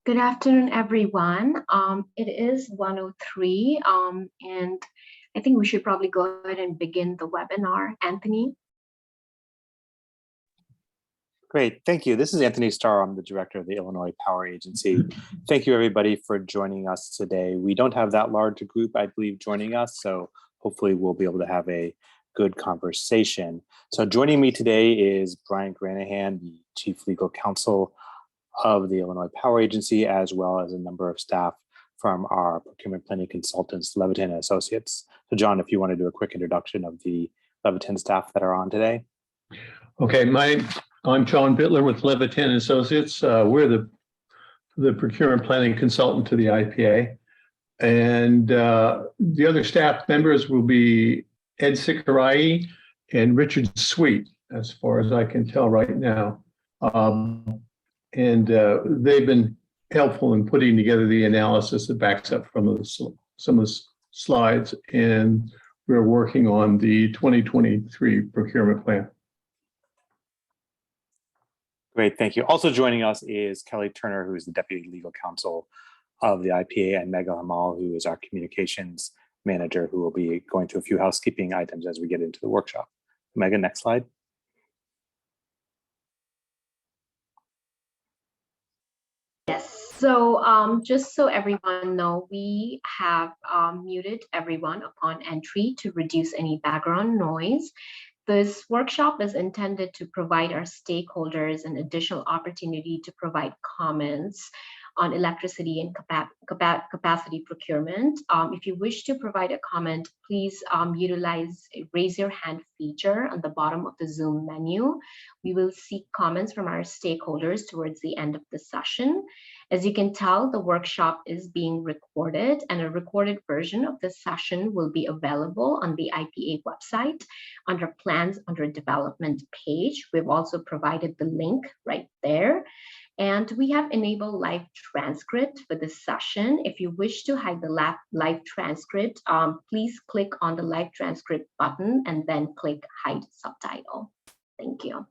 Good afternoon, everyone. It is 1:03, and I think we should probably go ahead and begin the webinar. Anthony? Great, thank you. This is Anthony Starr. I'm the director of the Illinois Power Agency. Thank you, everybody, for joining us today. We don't have that large a group, I believe, joining us, so hopefully we'll be able to have a good conversation. So joining me today is Brian Granahan, the Chief Legal Counsel of the Illinois Power Agency, as well as a number of staff from our procurement planning consultants, Leviton and Associates. So John, if you want to do a quick introduction of the Leviton staff that are on today. Okay, I'm John Bittler with Leviton and Associates. We're the procurement planning consultant to the IPA. And the other staff members will be Ed Sikarai and Richard Sweet, as far as I can tell right now. And they've been helpful in putting together the analysis that backs up from some of the slides. And we're working on the 2023 procurement plan. Great, thank you. Also joining us is Kelly Turner, who is the Deputy Legal Counsel of the IPA, and Megha Hamal, who is our Communications Manager, who will be going through a few housekeeping items as we get into the workshop. Megha, next slide. Yes, so just so everyone know, we have muted everyone upon entry to reduce any background noise. This workshop is intended to provide our stakeholders an additional opportunity to provide comments on electricity and capacity procurement. If you wish to provide a comment, please utilize a raise your hand feature on the bottom of the Zoom menu. We will seek comments from our stakeholders towards the end of the session. As you can tell, the workshop is being recorded, and a recorded version of the session will be available on the IPA website under Plans under Development page. We've also provided the link right there. And we have enabled live transcript for this session. If you wish to hide the live transcript, please click on the live transcript button and then click hide subtitle. Thank you.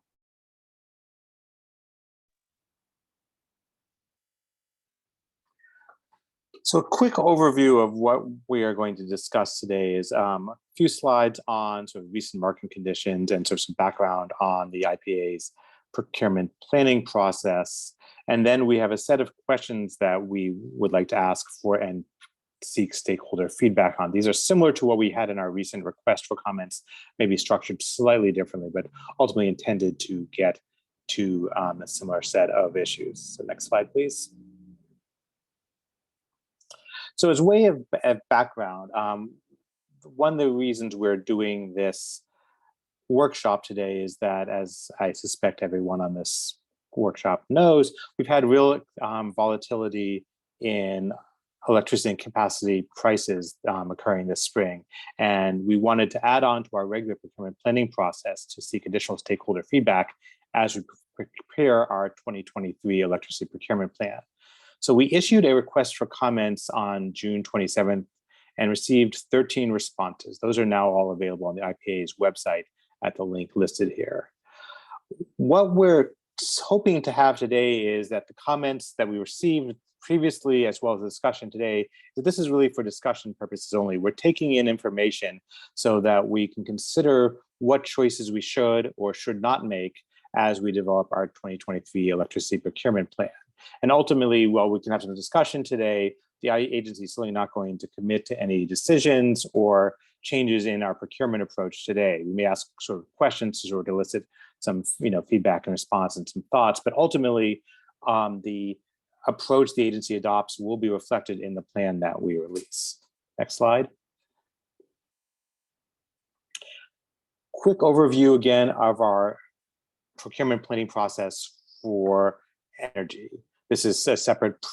So a quick overview of what we are going to discuss today is a few slides on sort of recent market conditions and sort of some background on the IPA's procurement planning process. And then we have a set of questions that we would like to ask for and seek stakeholder feedback on. These are similar to what we had in our recent request for comments, maybe structured slightly differently, but ultimately intended to get to a similar set of issues. So next slide, please. So as a way of background, one of the reasons we're doing this workshop today is that, as I suspect everyone on this workshop knows, we've had real volatility in electricity and capacity prices occurring this spring. And we wanted to add on to our regular procurement planning process to seek additional stakeholder feedback as we prepare our 2023 electricity procurement plan. So we issued a request for comments on June 27th and received 13 responses. Those are now all available on the IPA's website at the link listed here. What we're hoping to have today is that the comments that we received previously, as well as the discussion today, that this is really for discussion purposes only. We're taking in information so that we can consider what choices we should or should not make as we develop our 2023 electricity procurement plan. And ultimately, while we can have some discussion today, the agency is certainly not going to commit to any decisions or changes in our procurement approach today. We may ask sort of questions to sort of elicit some feedback and response and some thoughts, but ultimately the approach the agency adopts will be reflected in the plan that we release. Next slide. Quick overview again of our procurement planning process for energy. This is a separate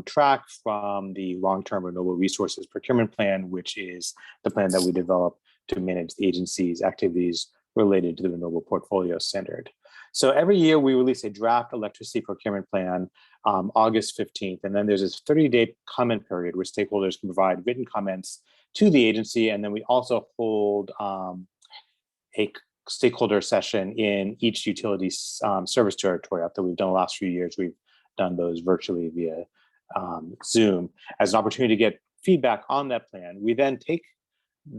track from the long-term renewable resources procurement plan, which is the plan that we develop to manage the agency's activities related to the renewable portfolio standard. So every year we release a draft electricity procurement plan August 15th, and then there's this 30-day comment period where stakeholders can provide written comments to the agency, and then we also hold a stakeholder session in each utility service territory. After we've done the last few years, we've done those virtually via Zoom as an opportunity to get feedback on that plan. We then take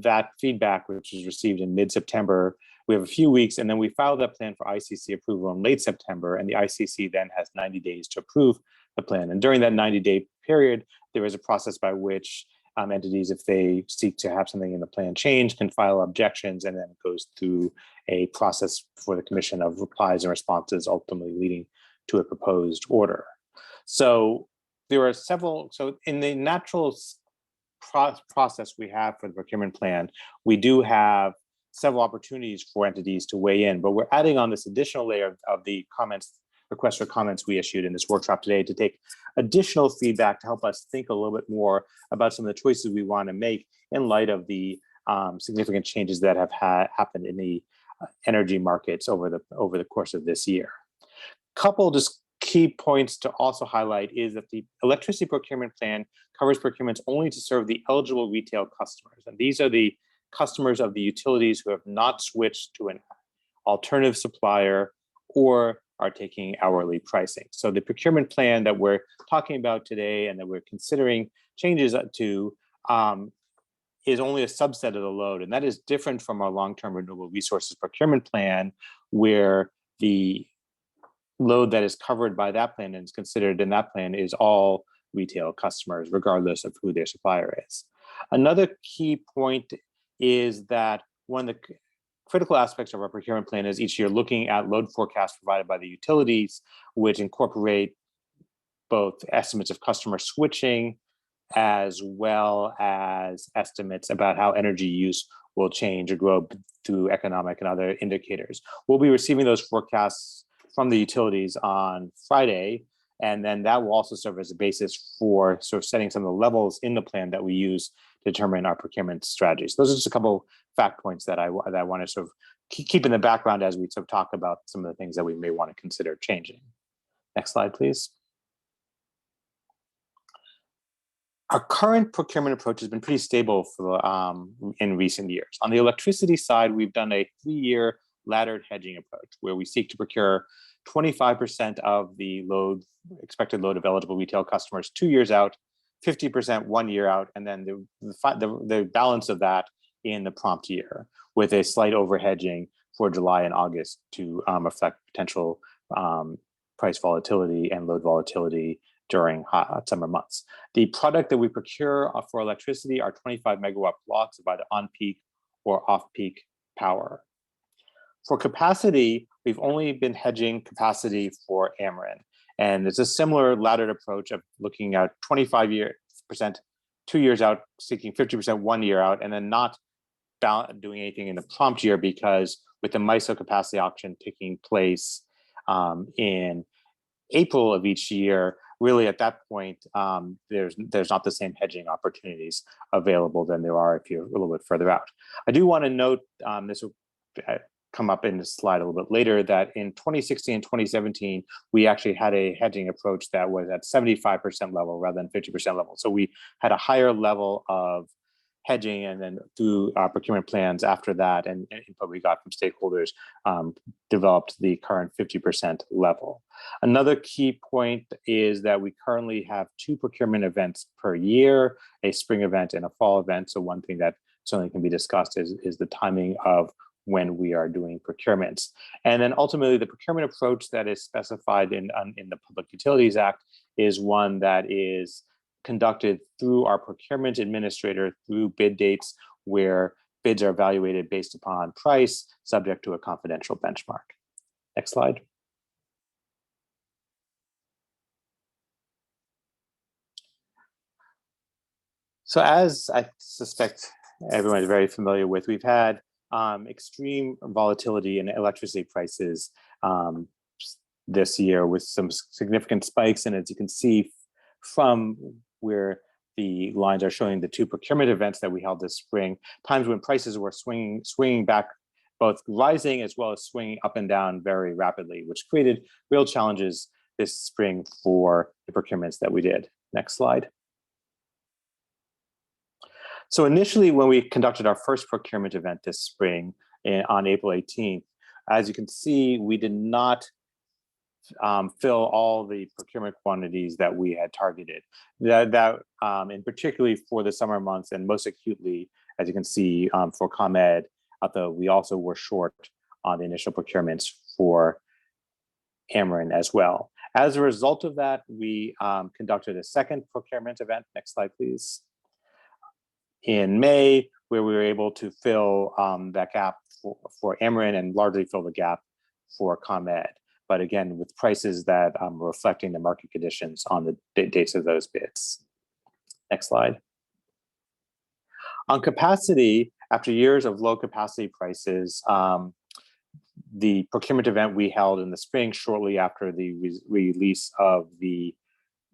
that feedback, which was received in mid-September. We have a few weeks, and then we file that plan for ICC approval in late September, and the ICC then has 90 days to approve the plan. And during that 90-day period, there is a process by which entities, if they seek to have something in the plan change, can file objections, and then it goes through a process for the Commission of replies and responses, ultimately leading to a proposed order. So there are several, so in the natural process we have for the procurement plan, we do have several opportunities for entities to weigh in, but we're adding on this additional layer of the comments, requests for comments we issued in this workshop today to take additional feedback to help us think a little bit more about some of the choices we want to make in light of the significant changes that have happened in the energy markets over the course of this year. Couple just key points to also highlight is that the electricity procurement plan covers procurements only to serve the eligible retail customers. And these are the customers of the utilities who have not switched to an alternative supplier or are taking hourly pricing. So the procurement plan that we're talking about today and that we're considering changes to is only a subset of the load. And that is different from our long-term renewable resources procurement plan, where the load that is covered by that plan and is considered in that plan is all retail customers, regardless of who their supplier is. Another key point is that one of the critical aspects of our procurement plan is each year looking at load forecasts provided by the utilities, which incorporate both estimates of customer switching as well as estimates about how energy use will change or grow through economic and other indicators. We'll be receiving those forecasts from the utilities on Friday, and then that will also serve as a basis for sort of setting some of the levels in the plan that we use to determine our procurement strategies. Those are just a couple fact points that I want to sort of keep in the background as we sort of talk about some of the things that we may want to consider changing. Next slide, please. Our current procurement approach has been pretty stable for in recent years. On the electricity side, we've done a 3-year laddered hedging approach where we seek to procure 25% of the expected load of eligible retail customers 2 years out, 50% 1 year out, and then the balance of that in the prompt year, with a slight overhedging for July and August to affect potential price volatility and load volatility during hot summer months. The product that we procure for electricity are 25 megawatt blocks of either on-peak or off-peak power. For capacity, we've only been hedging capacity for Ameren. And it's a similar laddered approach of looking at 25% 2 years out, seeking 50% 1 year out, and then not doing anything in the prompt year, because with the MISO capacity auction taking place in April of each year, really at that point, there's not the same hedging opportunities available than there are if you're a little bit further out. I do want to note, this will come up in the slide a little bit later, that in 2016 and 2017, we actually had a hedging approach that was at 75% level rather than 50% level. So we had a higher level of hedging, and then through our procurement plans after that and input we got from stakeholders, developed the current 50% level. Another key point is that we currently have 2 procurement events per year, a spring event and a fall event. So one thing that certainly can be discussed is the timing of when we are doing procurements. And then ultimately the procurement approach that is specified in the Public Utilities Act is one that is conducted through our procurement administrator through bid dates, where bids are evaluated based upon price, subject to a confidential benchmark. Next slide. So as I suspect everyone is very familiar with, we've had extreme volatility in electricity prices this year, with some significant spikes. And as you can see from where the lines are showing the 2 procurement events that we held this spring, times when prices were swinging back, both rising as well as swinging up and down very rapidly, which created real challenges this spring for the procurements that we did. Next slide. So initially, when we conducted our first procurement event this spring on April 18th, as you can see, we did not fill all the procurement quantities that we had targeted. That and particularly for the summer months, and most acutely, as you can see, for ComEd, although we also were short on the initial procurements for Ameren as well. As a result of that, we conducted a second procurement event. Next slide, please. In May, where we were able to fill that gap for Ameren and largely fill the gap for ComEd. But again, with prices that were reflecting the market conditions on the dates of those bids. Next slide. On capacity, after years of low capacity prices, the procurement event we held in the spring, shortly after the release of the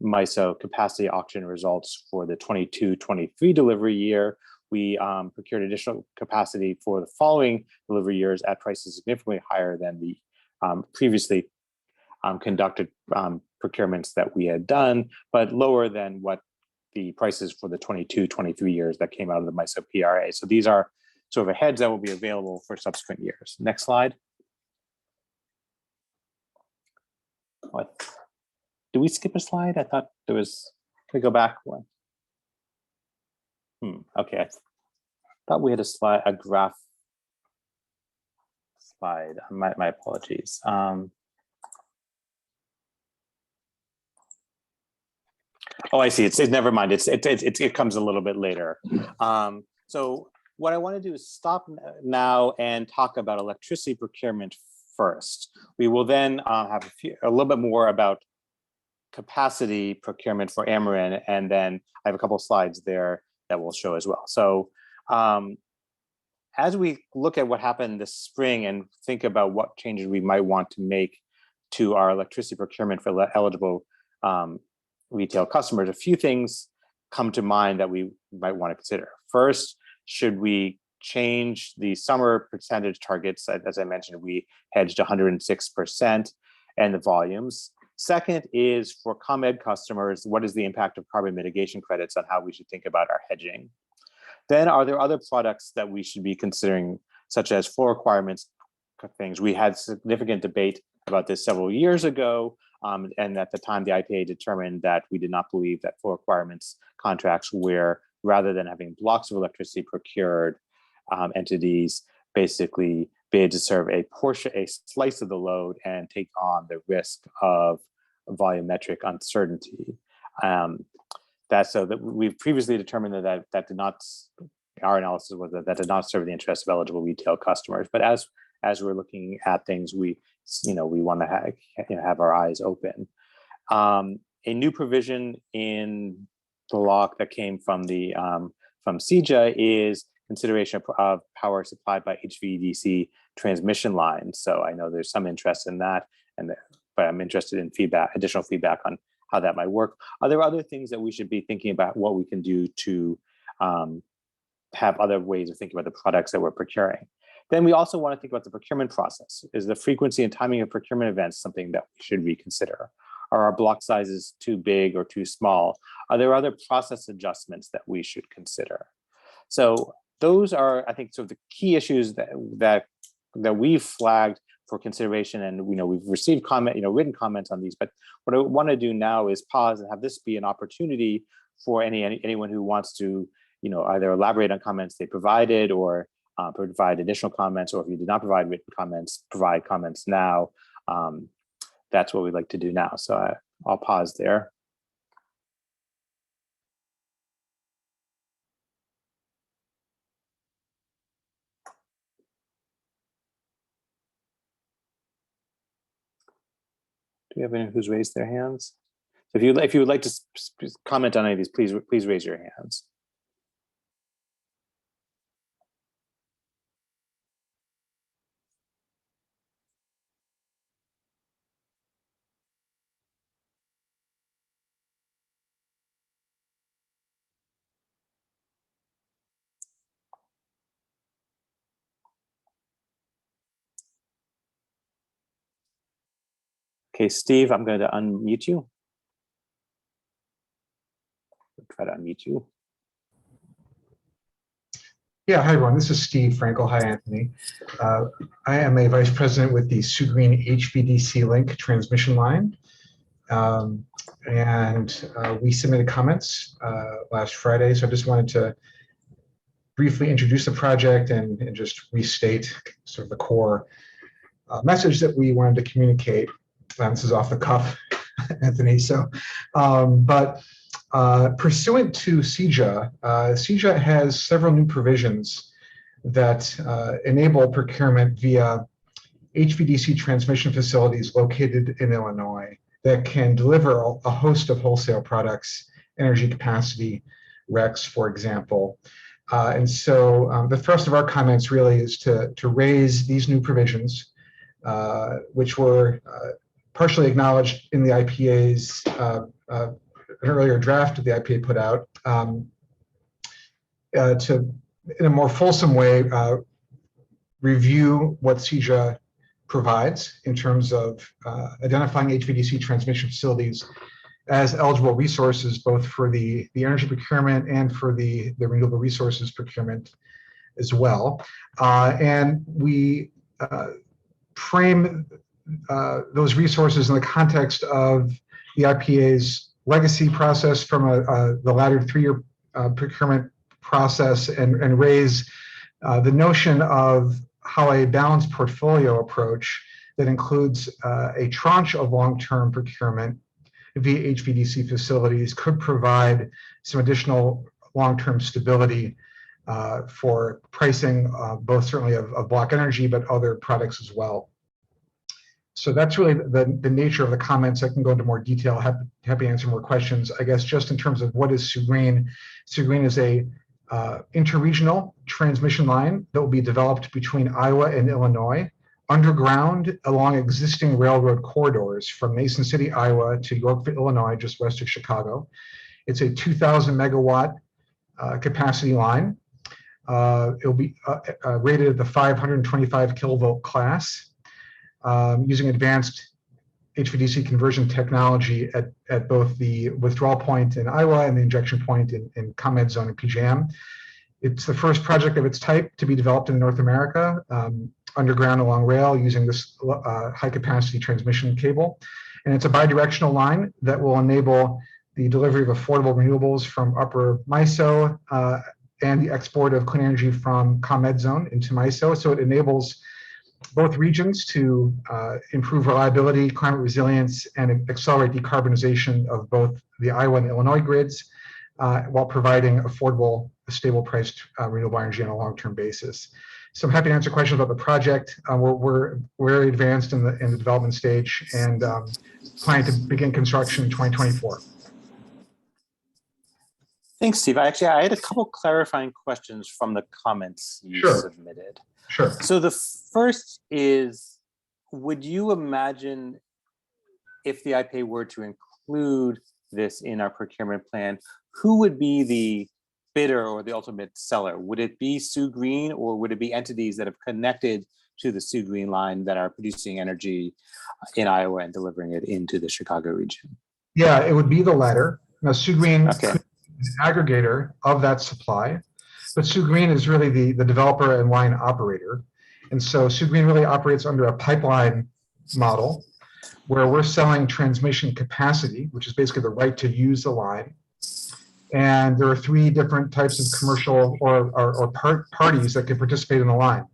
MISO capacity auction results for the 22-23 delivery year, we procured additional capacity for the following delivery years at prices significantly higher than the previously conducted procurements that we had done, but lower than what the prices for the 22-23 years that came out of the MISO PRA. So these are sort of heads that will be available for subsequent years. Next slide. What? Did we skip a slide? I thought there was, can we go back one? Okay, I thought we had a slide, a graph slide. My apologies. Oh, I see. It's never mind. It comes a little bit later. So what I want to do is stop now and talk about electricity procurement first. We will then have a little bit more about capacity procurement for Ameren, and then I have a couple of slides there that we'll show as well. So as we look at what happened this spring and think about what changes we might want to make to our electricity procurement for eligible retail customers, a few things come to mind that we might want to consider. First, should we change the summer percentage targets? As I mentioned, we hedged 106% and the volumes. Second is for ComEd customers, what is the impact of carbon mitigation credits on how we should think about our hedging? Then are there other products that we should be considering, such as floor requirements things? We had significant debate about this several years ago, and at the time the IPA determined that we did not believe that floor requirements contracts where rather than having blocks of electricity procured, entities basically bid to serve a portion, a slice of the load and take on the risk of volumetric uncertainty. So that we've previously determined that did not, our analysis was that did not serve the interests of eligible retail customers. But as we're looking at things, we want to have our eyes open. A new provision in the law that came from the from CEJA is consideration of power supplied by HVDC transmission lines. So I know there's some interest in that, but I'm interested in additional feedback on how that might work. Are there other things that we should be thinking about what we can do to have other ways of thinking about the products that we're procuring? Then we also want to think about the procurement process. Is the frequency and timing of procurement events something that we should reconsider? Are our block sizes too big or too small? Are there other process adjustments that we should consider? So those are, I think, sort of the key issues that we've flagged for consideration, and we've received written comments on these. But what I want to do now is pause and have this be an opportunity for anyone who wants to, either elaborate on comments they provided or provide additional comments, or if you did not provide written comments, provide comments now. That's what we'd like to do now. So I'll pause there. Do we have anyone who's raised their hands? So if you would like to comment on any of these, please raise your hands. Okay, Steve, I'm going to unmute you. Try to unmute you. Yeah, hi everyone. This is Steve Frankel. Hi, Anthony. I am a vice president with the Sue Green HVDC Link transmission line. We submitted comments last Friday, so I just wanted to briefly introduce the project and just restate sort of the core message that we wanted to communicate. This is off the cuff, Anthony. Pursuant to CEJA, CEJA has several new provisions that enable procurement via HVDC transmission facilities located in Illinois that can deliver a host of wholesale products, energy capacity, RECs, for example. The thrust of our comments really is to raise these new provisions, which were partially acknowledged in the IPA's an earlier draft of the IPA put out, to, in a more fulsome way, review what CEJA provides in terms of identifying HVDC transmission facilities as eligible resources, both for the energy procurement and for the renewable resources procurement as well. And we frame those resources in the context of the IPA's legacy process from the latter three-year procurement process and raise the notion of how a balanced portfolio approach that includes a tranche of long-term procurement via HVDC facilities could provide some additional long-term stability for pricing, both certainly of block energy, but other products as well. So that's really the nature of the comments. I can go into more detail, happy to answer more questions. I guess just in terms of what is Sue Green. Sue Green is a interregional transmission line that will be developed between Iowa and Illinois, underground along existing railroad corridors from Mason City, Iowa to Yorkville, Illinois, just west of Chicago. It's a 2,000 megawatt capacity line. It'll be rated at the 525 kilovolt class. Using advanced HVDC conversion technology at both the withdrawal point in Iowa and the injection point in ComEd zone in PJM. It's the first project of its type to be developed in North America, underground along rail using this high capacity transmission cable. And it's a bidirectional line that will enable the delivery of affordable renewables from Upper MISO and the export of clean energy from ComEd zone into MISO. So it enables both regions to improve reliability, climate resilience, and accelerate decarbonization of both the Iowa and Illinois grids, while providing affordable, stable priced renewable energy on a long-term basis. So I'm happy to answer questions about the project. We're very advanced in the development stage and planning to begin construction in 2024. Thanks, Steve. I had a couple clarifying questions from the comments you submitted. Sure. So the first is, would you imagine if the IPA were to include this in our procurement plan, who would be the bidder or the ultimate seller? Would it be Sue Green, or would it be entities that have connected to the Sue Green line that are producing energy in Iowa and delivering it into the Chicago region? Yeah, it would be the latter. Now, Sue Green could be an aggregator of that supply. But Sue Green is really the developer and line operator. And so Sue Green really operates under a pipeline model where we're selling transmission capacity, which is basically the right to use the line. And there are three different types of commercial or parties that can participate in the line.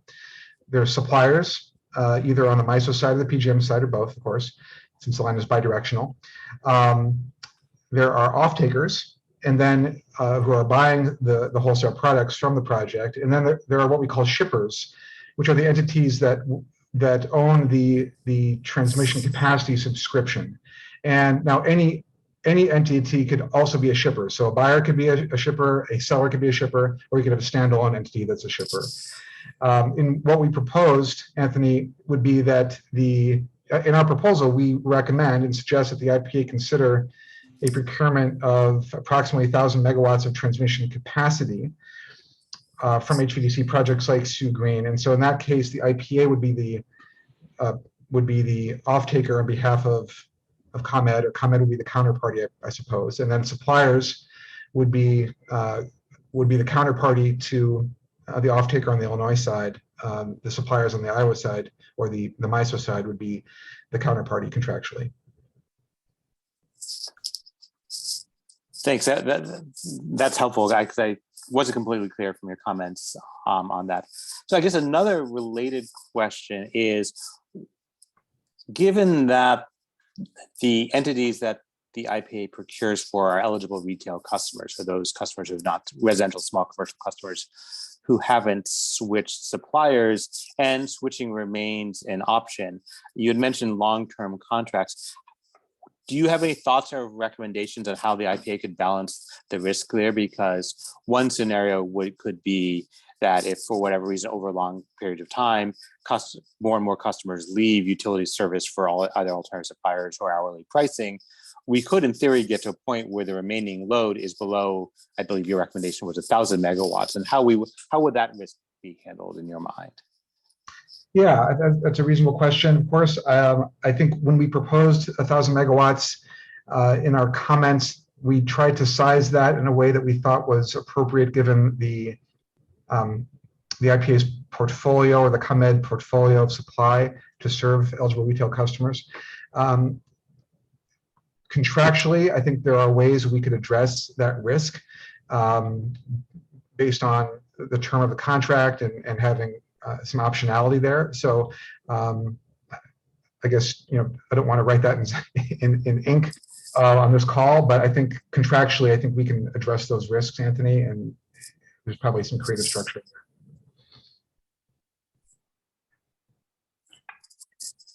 There are suppliers, either on the MISO side or the PJM side, or both, of course, since the line is bidirectional. There are off-takers, and then who are buying the wholesale products from the project. And then there are what we call shippers, which are the entities that own the transmission capacity subscription. And now any entity could also be a shipper. So a buyer could be a shipper, a seller could be a shipper, or you could have a standalone entity that's a shipper. In what we proposed, Anthony, would be that in our proposal, we recommend and suggest that the IPA consider a procurement of approximately 1,000 megawatts of transmission capacity from HVDC projects like Sue Green. And so in that case, the IPA would be the off-taker on behalf of ComEd, or ComEd would be the counterparty, I suppose. And then suppliers would be the counterparty to the off-taker on the Illinois side, the suppliers on the Iowa side, or the MISO side would be the counterparty contractually. Thanks. That's helpful, because I wasn't completely clear from your comments on that. So I guess another related question is, given that the entities that the IPA procures for are eligible retail customers, for those customers who have not, residential small commercial customers who haven't switched suppliers, and switching remains an option. You had mentioned long-term contracts. Do you have any thoughts or recommendations on how the IPA could balance the risk there? Because one scenario could be that if for whatever reason over a long period of time, more and more customers leave utility service for either alternative suppliers or hourly pricing, we could in theory get to a point where the remaining load is below, I believe your recommendation was 1,000 megawatts. And how would that risk be handled in your mind? Yeah, that's a reasonable question. Of course, I think when we proposed 1,000 megawatts in our comments, we tried to size that in a way that we thought was appropriate given the IPA's portfolio, or the ComEd portfolio of supply to serve eligible retail customers. Contractually, I think there are ways we could address that risk based on the term of the contract and having some optionality there. So I guess, I don't want to write that in ink on this call, but I think contractually, I think we can address those risks, Anthony, and there's probably some creative structure there.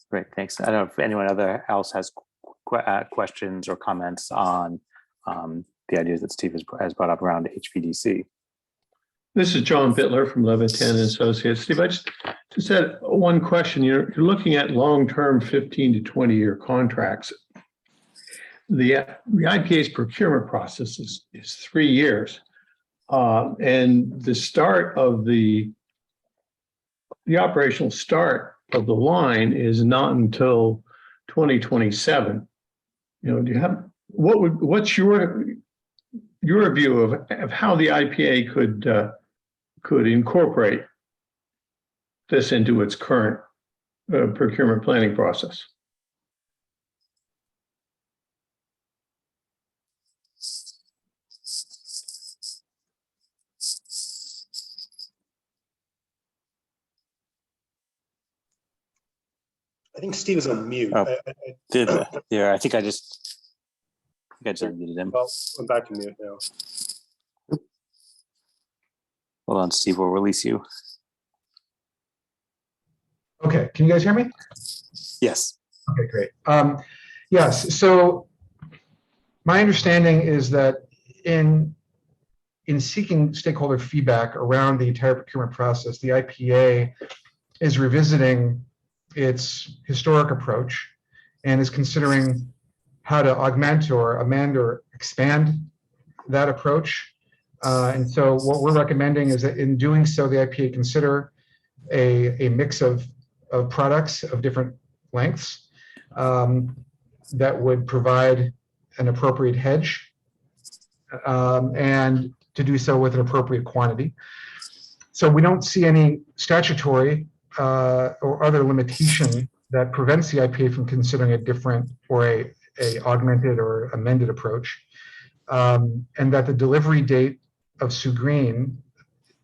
Great, thanks. I don't know if anyone else has questions or comments on the ideas that Steve has brought up around HVDC. This is John Bittler from Levitan and Associates. Steve, I just had one question. You're looking at long-term 15 to 20-year contracts. The IPA's procurement process is 3 years. And the start of the operational start of the line is not until 2027. Do you have, what's your view of how the IPA could incorporate this into its current procurement planning process? I think Steve is on mute. Oh, I think I just unmuted him. Well, I'm back to mute now. Hold on, Steve, we'll release you. Okay, can you guys hear me? Yes. Okay, great. Yes, so my understanding is that in seeking stakeholder feedback around the entire procurement process, the IPA is revisiting its historic approach and is considering how to augment or amend or expand that approach. And so what we're recommending is that in doing so, the IPA consider a mix of products of different lengths that would provide an appropriate hedge and to do so with an appropriate quantity. So we don't see any statutory or other limitation that prevents the IPA from considering a different or a augmented or amended approach, and that the delivery date of Sioux Green,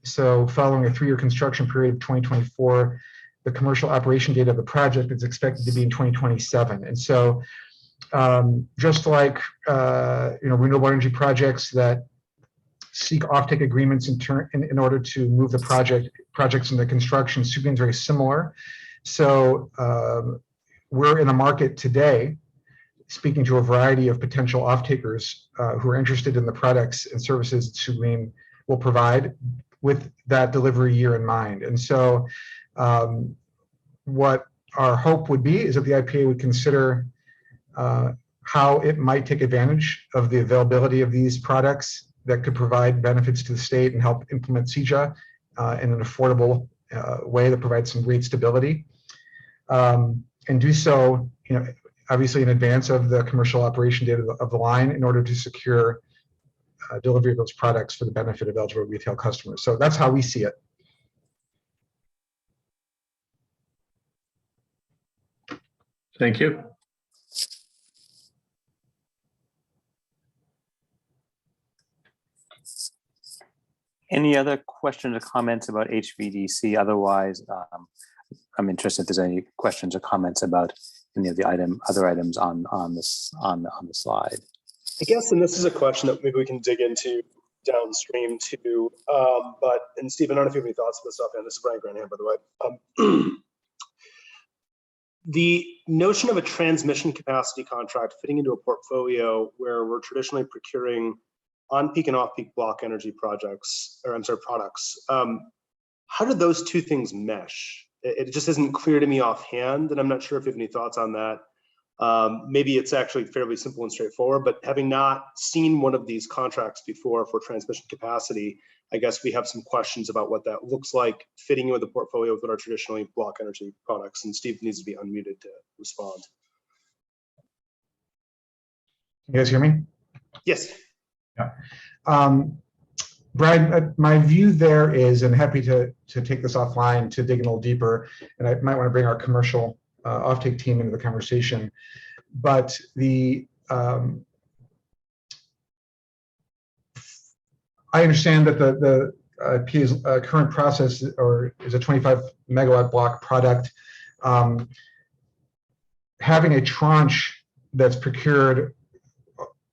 so following a 3-year construction period of 2024, the commercial operation date of the project is expected to be in 2027. And so just like renewable energy projects that seek offtake agreements in order to move the projects into construction, Sioux Green is very similar. So we're in a market today speaking to a variety of potential off-takers who are interested in the products and services that Sioux Green will provide with that delivery year in mind. And so what our hope would be is that the IPA would consider how it might take advantage of the availability of these products that could provide benefits to the state and help implement CEJA in an affordable way that provides some great stability. And do so, obviously in advance of the commercial operation date of the line in order to secure delivery of those products for the benefit of eligible retail customers. So that's how we see it. Thank you. Any other questions or comments about HVDC? Otherwise, I'm interested if there's any questions or comments about any of the other items on the slide. I guess, and this is a question that maybe we can dig into downstream too. And Steve, I don't know if you have any thoughts on this offhand. This is Brian Granahan, by the way. The notion of a transmission capacity contract fitting into a portfolio where we're traditionally procuring on-peak and off-peak block energy products. How do those two things mesh? It just isn't clear to me offhand, and I'm not sure if you have any thoughts on that. Maybe it's actually fairly simple and straightforward, but having not seen one of these contracts before for transmission capacity, I guess we have some questions about what that looks like fitting in with the portfolio with our traditionally block energy products. And Steve needs to be unmuted to respond. You guys hear me? Yes. Yeah. Brian, my view there is, and happy to take this offline to dig in a little deeper, and I might want to bring our commercial offtake team into the conversation. But I understand that the PA's current process is a 25 megawatt block product. Having a tranche that's procured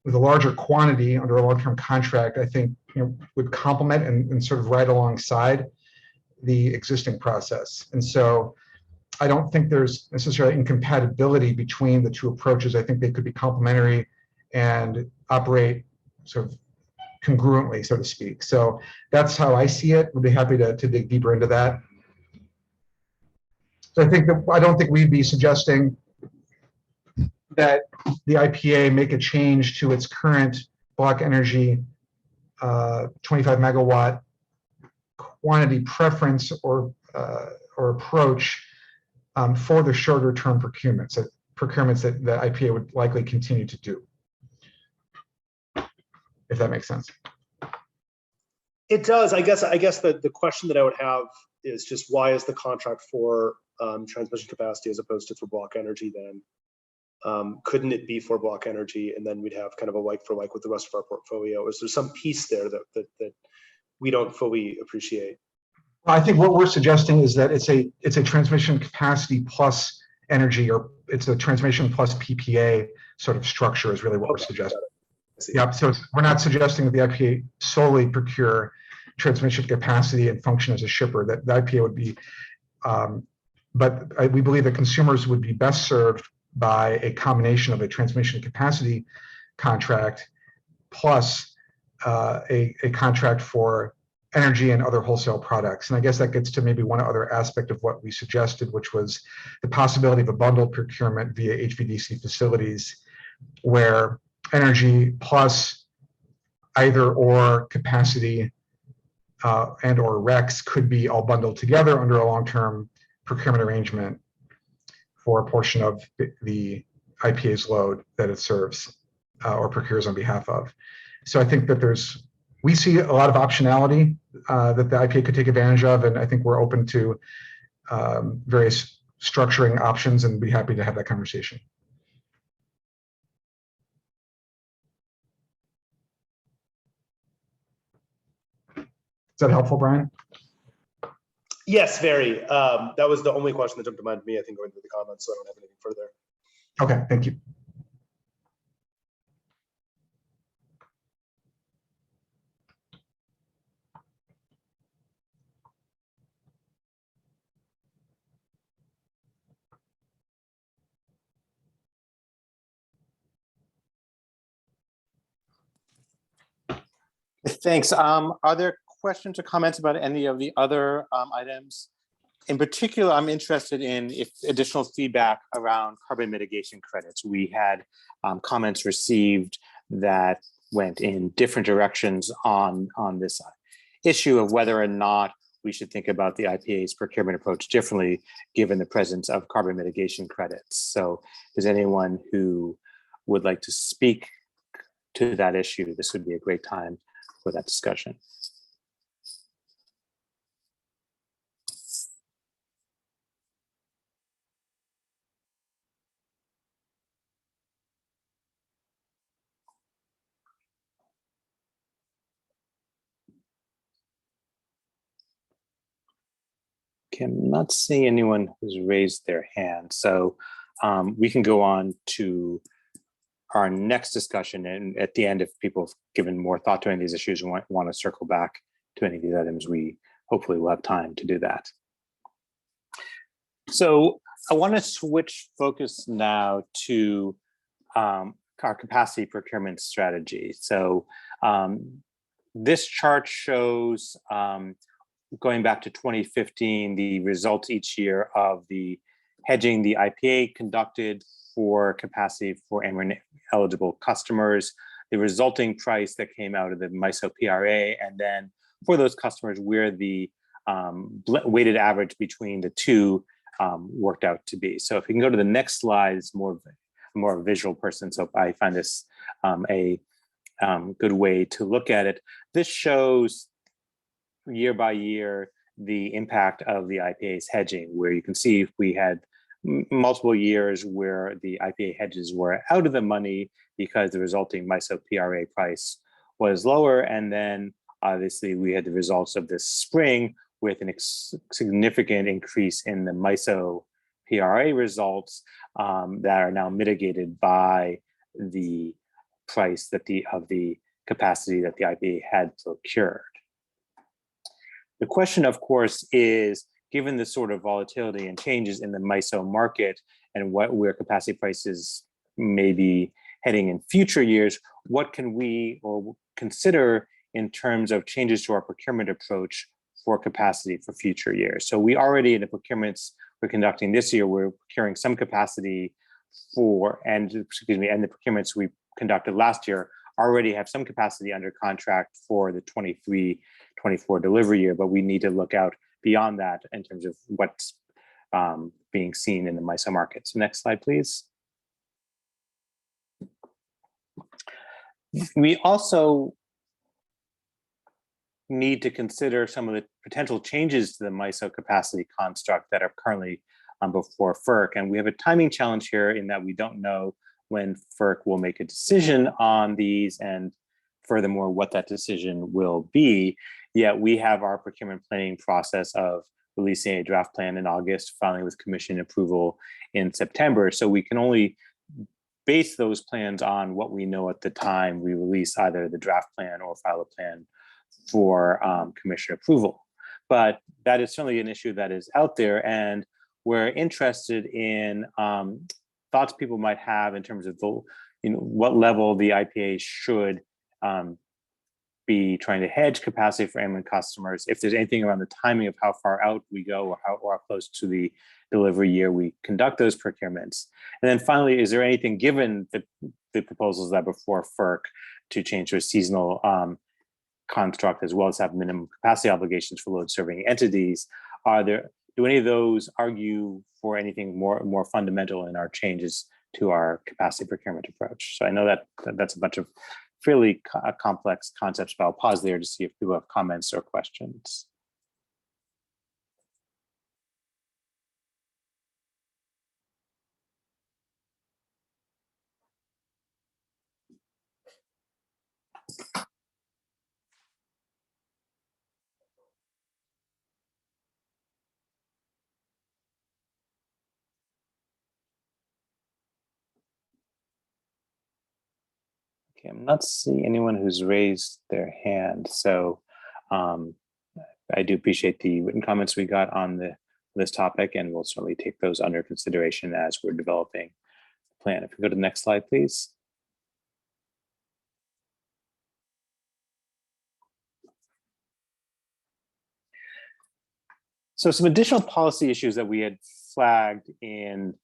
with a larger quantity under a long-term contract, I think would complement and sort of right alongside the existing process. And so I don't think there's necessarily incompatibility between the two approaches. I think they could be complementary and operate sort of congruently, so to speak. So that's how I see it. We'd be happy to dig deeper into that. So I don't think we'd be suggesting that the IPA make a change to its current block energy 25 megawatt quantity preference or approach for the shorter term procurements that the IPA would likely continue to do, if that makes sense. It does. I guess the question that I would have is just why is the contract for transmission capacity as opposed to for block energy then? Couldn't it be for block energy and then we'd have kind of a like for like with the rest of our portfolio? Is there some piece there that we don't fully appreciate? I think what we're suggesting is that it's a transmission capacity plus energy, or it's a transmission plus PPA sort of structure is really what we're suggesting. Yeah, so we're not suggesting that the IPA solely procure transmission capacity and function as a shipper. That the IPA would be, but we believe that consumers would be best served by a combination of a transmission capacity contract plus a contract for energy and other wholesale products. And I guess that gets to maybe one other aspect of what we suggested, which was the possibility of a bundled procurement via HVDC facilities where energy plus either or capacity and or RECs could be all bundled together under a long-term procurement arrangement for a portion of the IPA's load that it serves or procures on behalf of. So I think that we see a lot of optionality that the IPA could take advantage of, and I think we're open to various structuring options and be happy to have that conversation. Is that helpful, Brian? Yes, very. That was the only question that jumped to mind to me, I think, going through the comments, so I don't have anything further. Okay, thank you. Thanks. Are there questions or comments about any of the other items? In particular, I'm interested in if additional feedback around carbon mitigation credits. We had comments received that went in different directions on this issue of whether or not we should think about the IPA's procurement approach differently given the presence of carbon mitigation credits. So is anyone who would like to speak to that issue? This would be a great time for that discussion. Okay, I'm not seeing anyone who's raised their hand. So we can go on to our next discussion. And at the end, if people have given more thought to any of these issues and want to circle back to any of these items, we hopefully will have time to do that. So I want to switch focus now to our capacity procurement strategy. So this chart shows, going back to 2015, the results each year of the hedging the IPA conducted for capacity for Ameren eligible customers, the resulting price that came out of the MISO PRA, and then for those customers where the weighted average between the two worked out to be. So if we can go to the next slide, it's more of a visual person, so I find this a good way to look at it. This shows year by year the impact of the IPA's hedging, where you can see if we had multiple years where the IPA hedges were out of the money because the resulting MISO PRA price was lower, and then obviously we had the results of this spring with a significant increase in the MISO PRA results that are now mitigated by the price that of the capacity that the IPA had procured. The question, of course, is, given the sort of volatility and changes in the MISO market and where capacity prices may be heading in future years, what can we or consider in terms of changes to our procurement approach for capacity for future years? So we already, in the procurements we're conducting this year, we're procuring some capacity for, and the procurements we conducted last year already have some capacity under contract for the 23-24 delivery year, but we need to look out beyond that in terms of what's being seen in the MISO market. So next slide, please. We also need to consider some of the potential changes to the MISO capacity construct that are currently before FERC. And we have a timing challenge here in that we don't know when FERC will make a decision on these, and furthermore, what that decision will be. Yet we have our procurement planning process of releasing a draft plan in August, filing with commission approval in September. So we can only base those plans on what we know at the time we release either the draft plan or file a plan for commission approval. But that is certainly an issue that is out there, and we're interested in thoughts people might have in terms of the, what level the IPA should be trying to hedge capacity for Ameren customers, if there's anything around the timing of how far out we go or how close to the delivery year we conduct those procurements. And then finally, is there anything, given the proposals that before FERC to change to a seasonal construct, as well as have minimum capacity obligations for load serving entities, do any of those argue for anything more fundamental in our changes to our capacity procurement approach? So I know that's a bunch of fairly complex concepts, but I'll pause there to see if people have comments or questions. Okay, I'm not seeing anyone who's raised their hand. So I do appreciate the written comments we got on this topic, and we'll certainly take those under consideration as we're developing the plan. If we go to the next slide, please. So some additional policy issues that we had flagged in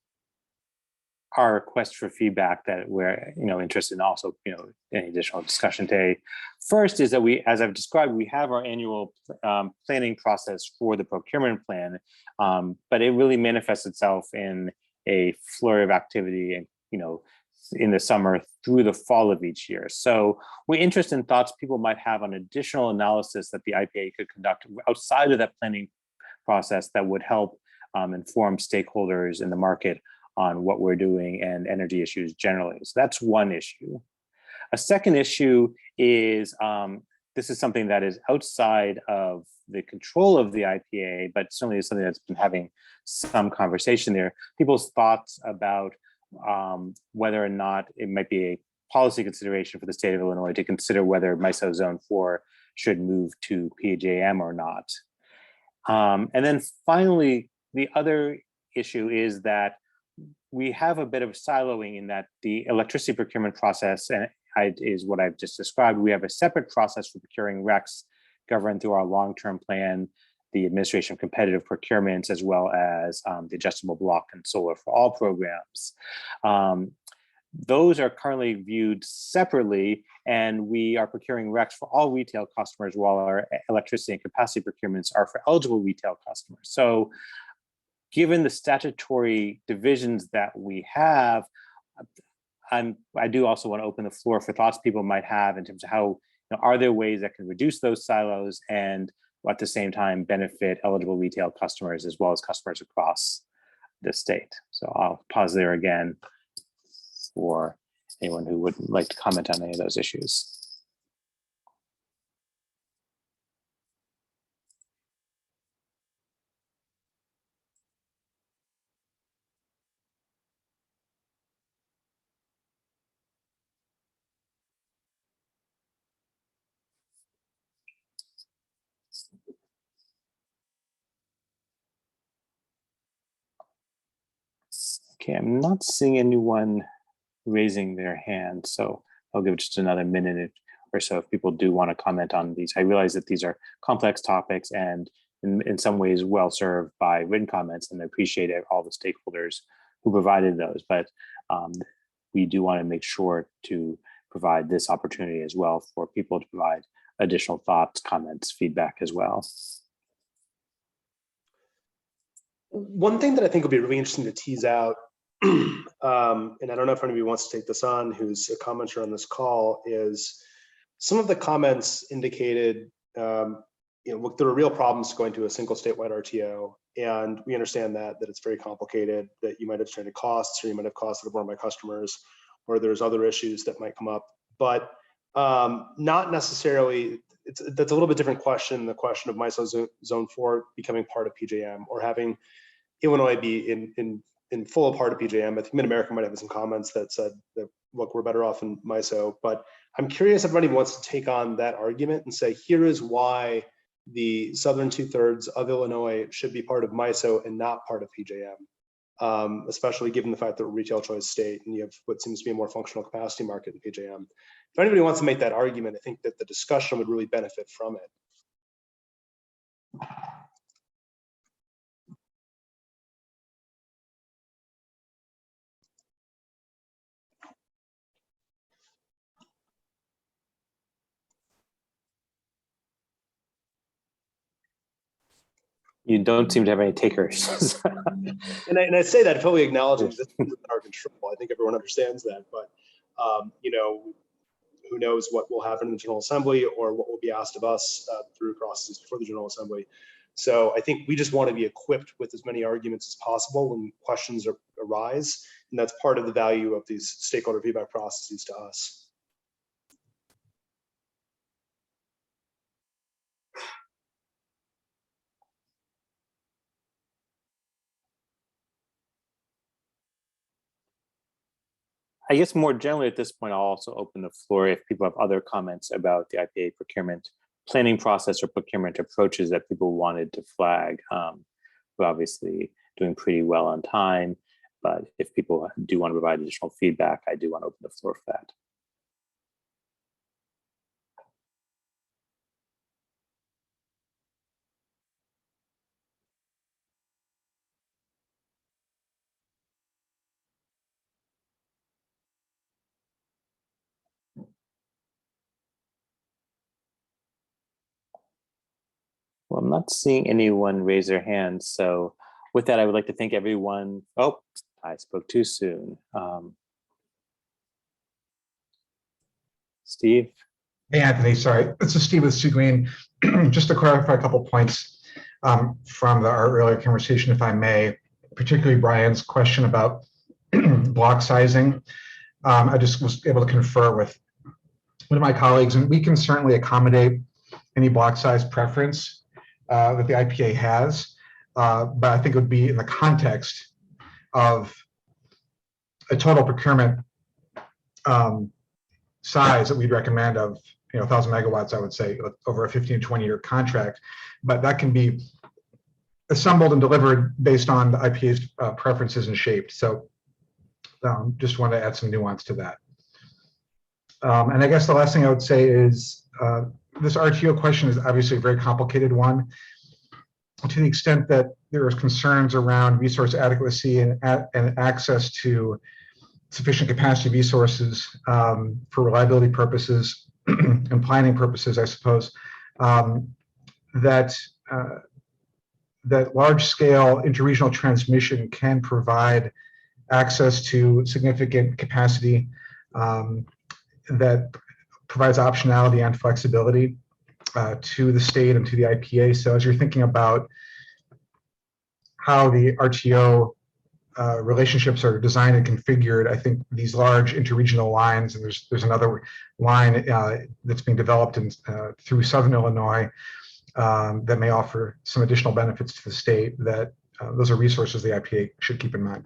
our request for feedback that we're interested in, also any additional discussion today. First is that we, as I've described, we have our annual planning process for the procurement plan, but it really manifests itself in a flurry of activity and in the summer through the fall of each year. So we're interested in thoughts people might have on additional analysis that the IPA could conduct outside of that planning process that would help inform stakeholders in the market on what we're doing and energy issues generally. So that's one issue. A second issue is the this is something that is outside of the control of the IPA, but certainly is something that's been having some conversation there. People's thoughts about whether or not it might be a policy consideration for the state of Illinois to consider whether MISO Zone 4 should move to PJM or not. And then finally, the other issue is that we have a bit of siloing in that the electricity procurement process is what I've just described. We have a separate process for procuring RECs governed through our long-term plan, the administration of competitive procurements, as well as the adjustable block and solar for all programs. Those are currently viewed separately, and we are procuring RECs for all retail customers, while our electricity and capacity procurements are for eligible retail customers. So given the statutory divisions that we have, I do also want to open the floor for thoughts people might have in terms of how, are there ways that can reduce those silos and at the same time benefit eligible retail customers as well as customers across the state. So I'll pause there again for anyone who would like to comment on any of those issues. Okay, I'm not seeing anyone raising their hand, so I'll give just another minute or so if people do want to comment on these. I realize that these are complex topics and in some ways well served by written comments, and I appreciate all the stakeholders who provided those, but we do want to make sure to provide this opportunity as well for people to provide additional thoughts, comments, feedback as well. One thing that I think will be really interesting to tease out, and I don't know if anybody wants to take this on, who's a commenter on this call, is some of the comments indicated, look, there are real problems going to a single statewide RTO, and we understand that it's very complicated, that you might have stranded costs, or you might have costs that are borne by customers, or there's other issues that might come up, but not necessarily. That's a little bit different question, the question of MISO Zone 4 becoming part of PJM, or having Illinois be in full part of PJM. I think Mid-America might have some comments that said that, look, we're better off in MISO, but I'm curious if anybody wants to take on that argument and say, here is why the southern 2/3 of Illinois should be part of MISO and not part of PJM, especially given the fact that we're a retail choice state and you have what seems to be a more functional capacity market in PJM. If anybody wants to make that argument, I think that the discussion would really benefit from it. You don't seem to have any takers. and I say that fully acknowledging this is in our control. I think everyone understands that, but who knows what will happen in the General Assembly or what will be asked of us through processes before the General Assembly. So I think we just want to be equipped with as many arguments as possible when questions arise, and that's part of the value of these stakeholder feedback processes to us. I guess more generally at this point, I'll also open the floor if people have other comments about the IPA procurement planning process or procurement approaches that people wanted to flag. We're obviously doing pretty well on time, but if people do want to provide additional feedback, I do want to open the floor for that. Well, I'm not seeing anyone raise their hands. So with that, I would like to thank everyone. Oh, I spoke too soon. Steve? Hey, Anthony, sorry. This is Steve with Sioux Green. Just to clarify a couple points from our earlier conversation, if I may, particularly Brian's question about block sizing. I just was able to confer with one of my colleagues, and we can certainly accommodate any block size preference that the IPA has, but I think it would be in the context of a total procurement size that we'd recommend of 1,000 megawatts, I would say, over a 15 to 20-year contract. But that can be assembled and delivered based on the IPA's preferences and shaped. So just want to add some nuance to that. And I guess the last thing I would say is this RTO question is obviously a very complicated one. To the extent that there is concerns around resource adequacy and access to sufficient capacity resources for reliability purposes and planning purposes, I suppose, that large-scale interregional transmission can provide access to significant capacity that provides optionality and flexibility to the state and to the IPA. So as you're thinking about how the RTO relationships are designed and configured, I think these large interregional lines, and there's another line that's being developed through Southern Illinois that may offer some additional benefits to the state, that those are resources the IPA should keep in mind.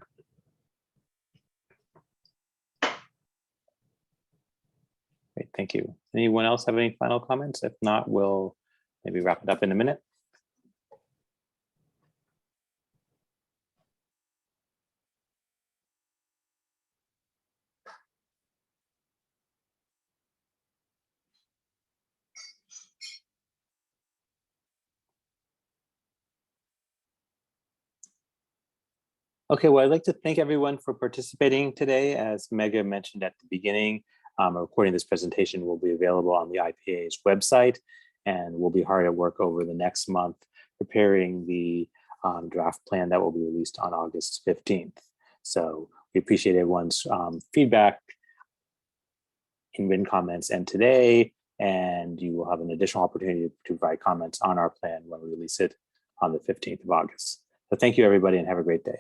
Great, thank you. Anyone else have any final comments? If not, we'll maybe wrap it up in a minute. Okay, well, I'd like to thank everyone for participating today. As Mega mentioned at the beginning, a recording of this presentation will be available on the IPA's website, and we'll be hard at work over the next month preparing the draft plan that will be released on August 15th. So we appreciate everyone's feedback in written comments and today, and you will have an additional opportunity to provide comments on our plan when we release it on the 15th of August. So thank you, everybody, and have a great day.